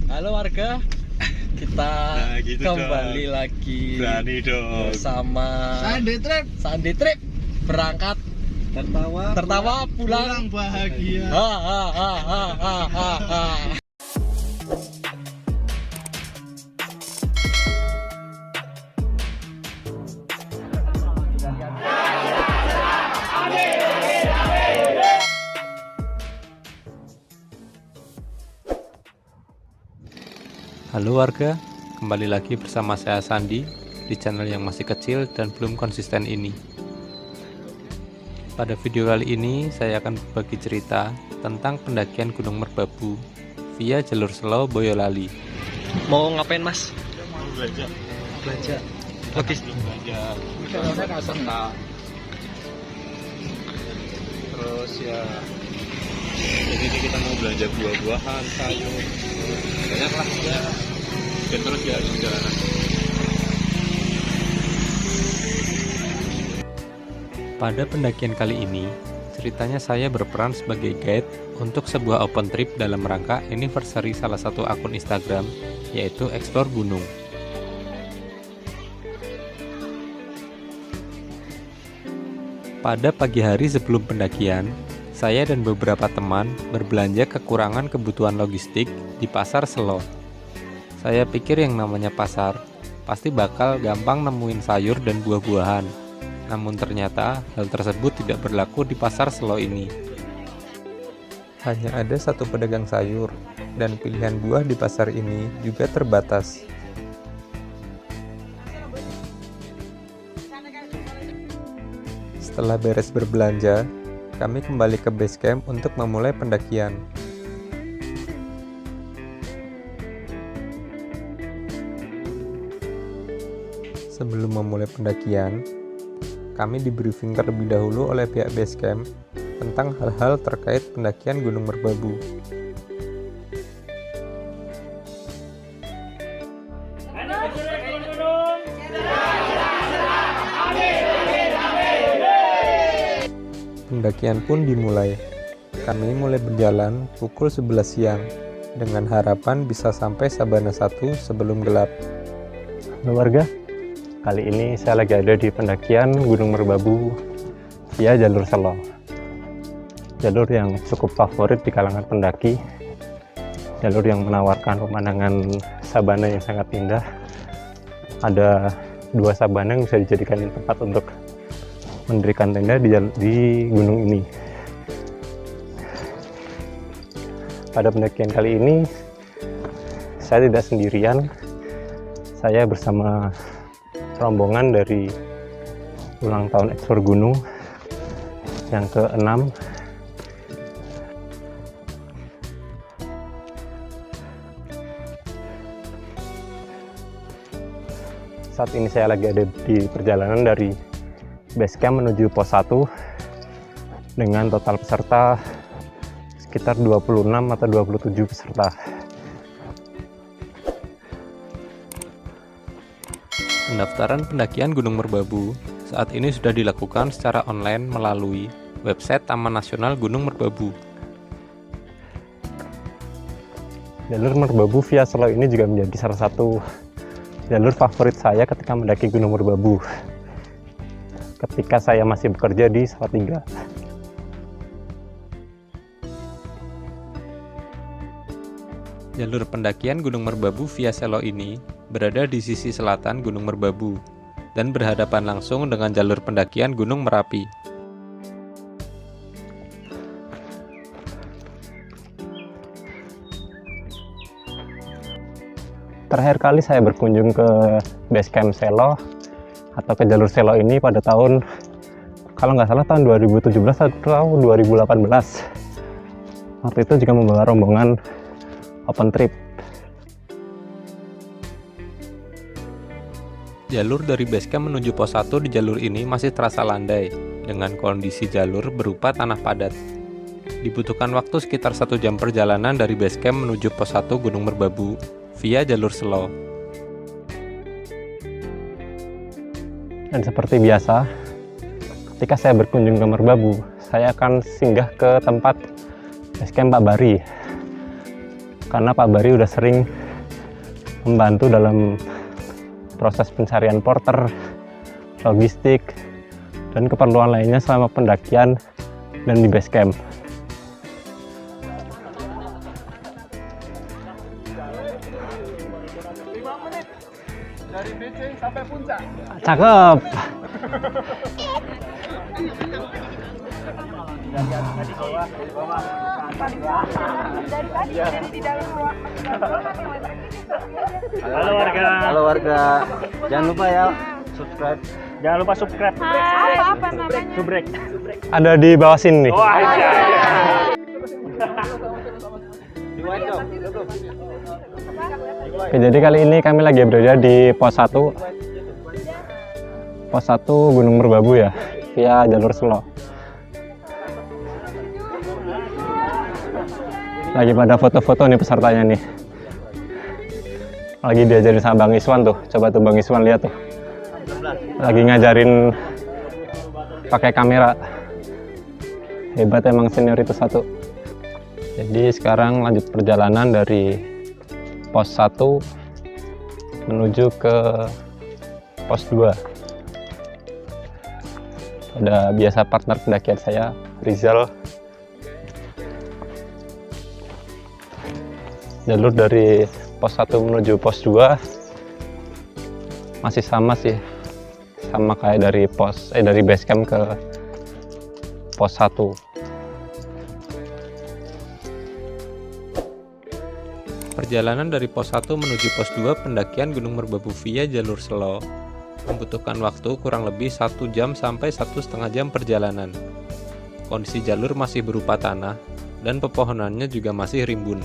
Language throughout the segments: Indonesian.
Halo warga, kita gitu kembali dong. lagi Berani dong. bersama Sandi Trip berangkat tertawa pulang bahagia. ha, ha, ha, ha, ha, ha, ha. Halo warga, kembali lagi bersama saya Sandi di channel yang masih kecil dan belum konsisten ini. Pada video kali ini saya akan berbagi cerita tentang pendakian Gunung Merbabu via jalur Selo Boyolali. Mau ngapain mas? Mau belanja. Belanja. Logistik belanja. Serta. Terus ya. Jadi ini kita mau belanja buah-buahan, sayur, banyak lah ya. Dan terus ya di jalanan. Pada pendakian kali ini, ceritanya saya berperan sebagai guide untuk sebuah open trip dalam rangka anniversary salah satu akun Instagram, yaitu Explore Gunung. Pada pagi hari sebelum pendakian, saya dan beberapa teman berbelanja kekurangan kebutuhan logistik di Pasar Selo. Saya pikir yang namanya pasar pasti bakal gampang nemuin sayur dan buah-buahan. Namun ternyata hal tersebut tidak berlaku di Pasar Selo ini. Hanya ada satu pedagang sayur dan pilihan buah di pasar ini juga terbatas. Setelah beres berbelanja, kami kembali ke base camp untuk memulai pendakian. Sebelum memulai pendakian, kami di briefing terlebih dahulu oleh pihak base camp tentang hal-hal terkait pendakian Gunung Merbabu. Pendakian pun dimulai. Kami mulai berjalan pukul 11 siang dengan harapan bisa sampai Sabana 1 sebelum gelap. Halo warga, kali ini saya lagi ada di pendakian Gunung Merbabu via jalur Selo. Jalur yang cukup favorit di kalangan pendaki. Jalur yang menawarkan pemandangan sabana yang sangat indah. Ada 2 sabana yang bisa dijadikan tempat untuk mendirikan tenda di gunung ini. Pada pendakian kali ini saya tidak sendirian, saya bersama rombongan dari ulang tahun Explore Gunung yang ke-6. Saat ini saya lagi ada di perjalanan dari base camp menuju pos 1 dengan total peserta sekitar 26 atau 27 peserta. Pendaftaran pendakian Gunung Merbabu saat ini sudah dilakukan secara online melalui website Taman Nasional Gunung Merbabu. Jalur Merbabu via Selo ini juga menjadi salah satu jalur favorit saya ketika mendaki Gunung Merbabu ketika saya masih bekerja di Salatiga. Jalur pendakian Gunung Merbabu via Selo ini berada di sisi selatan Gunung Merbabu dan berhadapan langsung dengan jalur pendakian Gunung Merapi. Terakhir kali saya berkunjung ke base camp Selo atau ke jalur Selo ini pada tahun, kalau nggak salah tahun 2017 atau 2018. Waktu itu juga membawa rombongan open trip. Jalur dari base camp menuju pos 1 di jalur ini masih terasa landai dengan kondisi jalur berupa tanah padat. Dibutuhkan waktu sekitar 1 jam perjalanan dari base camp menuju pos 1 Gunung Merbabu via jalur Selo. Dan seperti biasa, ketika saya berkunjung ke Merbabu, saya akan singgah ke tempat base camp Pak Bari. karena Pak Bari udah sering membantu dalam proses pencarian porter, logistik, dan keperluan lainnya selama pendakian dan di base camp. Dari BC sampai puncak. Cakep. Halo warga. Halo warga, jangan lupa ya subscribe. Jangan lupa subscribe. Apa namanya? Subrek. Ada di bawah sini nih. Wah, iya. Oke, jadi kali ini kami lagi berada di pos 1. Pos 1 Gunung Merbabu ya, via jalur Selo. Lagi pada foto-foto nih pesertanya nih. Lagi diajarin sama Bang Iswan tuh. Coba tuh Bang Iswan lihat tuh. Lagi ngajarin pakai kamera. Hebat emang senior itu satu. Jadi sekarang lanjut perjalanan dari pos 1 menuju ke pos 2. Ada biasa partner pendakian saya, Rizal. Jalur dari pos 1 menuju pos 2 masih sama sih, sama kayak dari base camp ke pos 1. Perjalanan dari pos 1 menuju pos 2 pendakian Gunung Merbabu via jalur Selo membutuhkan waktu kurang lebih 1 jam sampai 1,5 jam perjalanan. Kondisi jalur masih berupa tanah dan pepohonannya juga masih rimbun.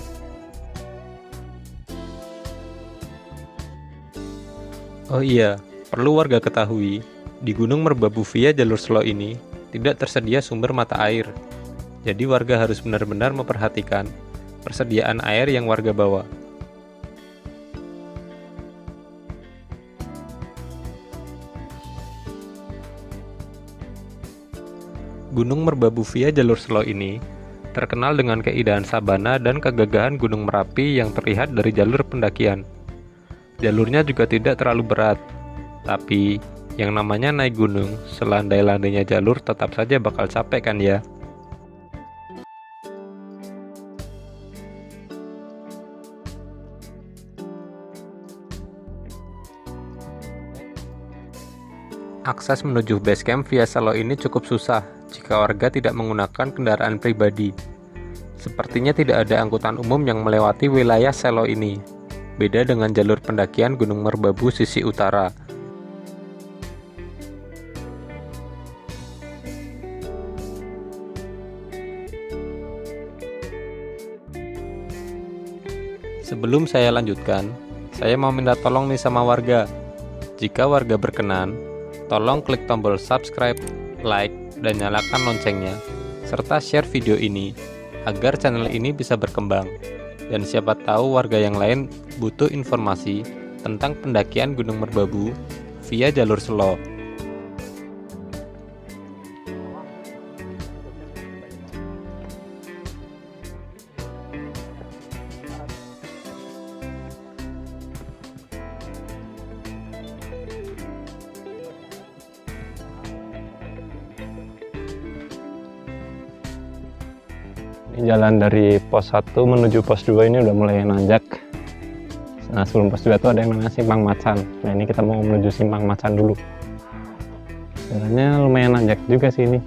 Oh iya, perlu warga ketahui, di Gunung Merbabu via jalur Selo ini tidak tersedia sumber mata air. Jadi warga harus benar-benar memperhatikan persediaan air yang warga bawa. Gunung Merbabu via jalur Selo ini terkenal dengan keindahan sabana dan kegagahan Gunung Merapi yang terlihat dari jalur pendakian. Jalurnya juga tidak terlalu berat, tapi yang namanya naik gunung, selandai-landainya jalur tetap saja bakal capek kan ya? Akses menuju base camp via Selo ini cukup susah jika warga tidak menggunakan kendaraan pribadi. Sepertinya tidak ada angkutan umum yang melewati wilayah Selo ini. Beda dengan jalur pendakian Gunung Merbabu sisi utara. Sebelum saya lanjutkan, saya mau minta tolong nih sama warga. Jika warga berkenan, tolong klik tombol subscribe, like, dan nyalakan loncengnya, serta share video ini, agar channel ini bisa berkembang. Dan siapa tahu warga yang lain butuh informasi tentang pendakian Gunung Merbabu via jalur Selo. Jalan dari pos 1 menuju pos 2 ini udah mulai nanjak. Nah, sebelum pos 2 itu ada yang namanya Simpang Macan. Nah, ini kita mau menuju Simpang Macan dulu. Jalannya lumayan nanjak juga sih ini.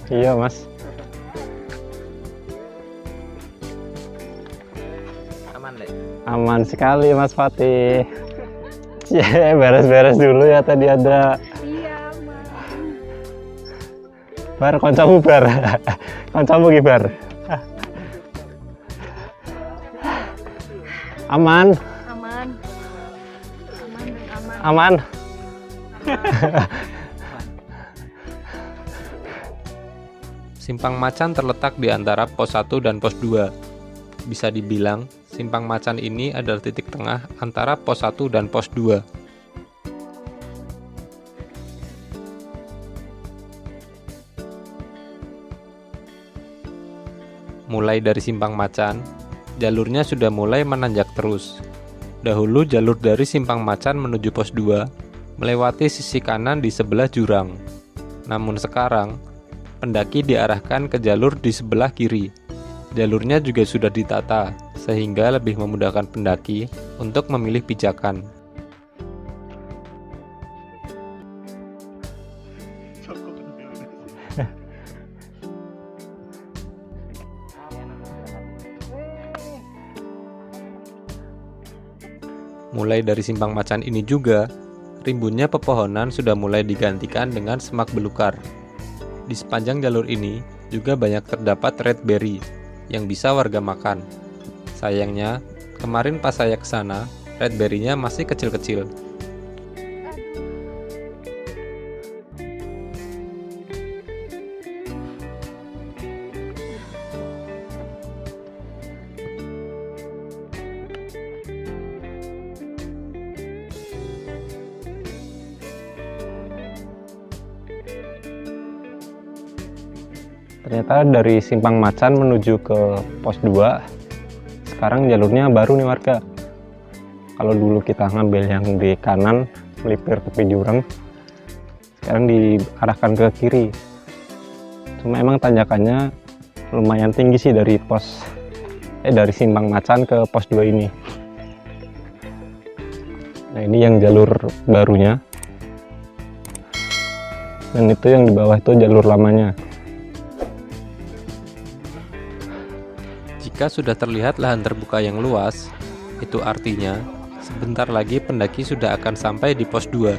Iya mas. Aman deh. Aman sekali Mas Fatih. Beres-beres dulu ya tadi ada. Iya, Mas. Bar, koncomu bar. Koncomu ki bar. Aman. Aman. Aman dan aman. Aman. Simpang Macan terletak di antara pos 1 dan pos 2. Bisa dibilang, Simpang Macan ini adalah titik tengah antara pos 1 dan pos 2. Mulai dari Simpang Macan, jalurnya sudah mulai menanjak terus. Dahulu jalur dari Simpang Macan menuju pos 2 melewati sisi kanan di sebelah jurang. Namun sekarang, pendaki diarahkan ke jalur di sebelah kiri. Jalurnya juga sudah ditata, sehingga lebih memudahkan pendaki untuk memilih pijakan. Mulai dari Simpang Macan ini juga, rimbunnya pepohonan sudah mulai digantikan dengan semak belukar. Di sepanjang jalur ini juga banyak terdapat red berry yang bisa warga makan. Sayangnya, kemarin pas saya ke sana, red berry-nya masih kecil-kecil. Ternyata dari Simpang Macan menuju ke pos 2, sekarang jalurnya baru nih warga. Kalau dulu kita ngambil yang di kanan, melipir tepi jurang, sekarang diarahkan ke kiri. Cuma emang tanjakannya lumayan tinggi sih dari dari Simpang Macan ke pos 2 ini. Nah ini yang jalur barunya. Dan itu yang di bawah itu jalur lamanya. Jika sudah terlihat lahan terbuka yang luas, itu artinya sebentar lagi pendaki sudah akan sampai di pos 2.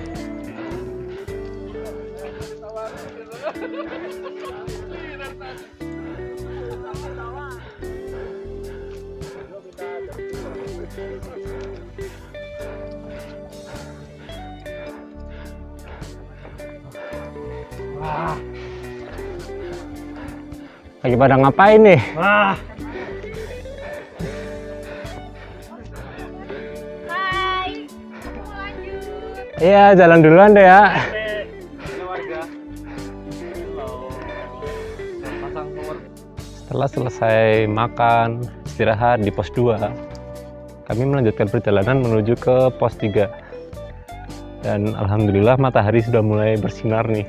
Lagi pada ngapain nih? Wah, Hai. Mau lanjut. Iya, jalan duluan deh ya. Setelah selesai makan, istirahat di pos 2, kami melanjutkan perjalanan menuju ke pos 3. Dan alhamdulillah matahari sudah mulai bersinar nih.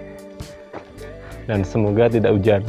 Dan semoga tidak hujan.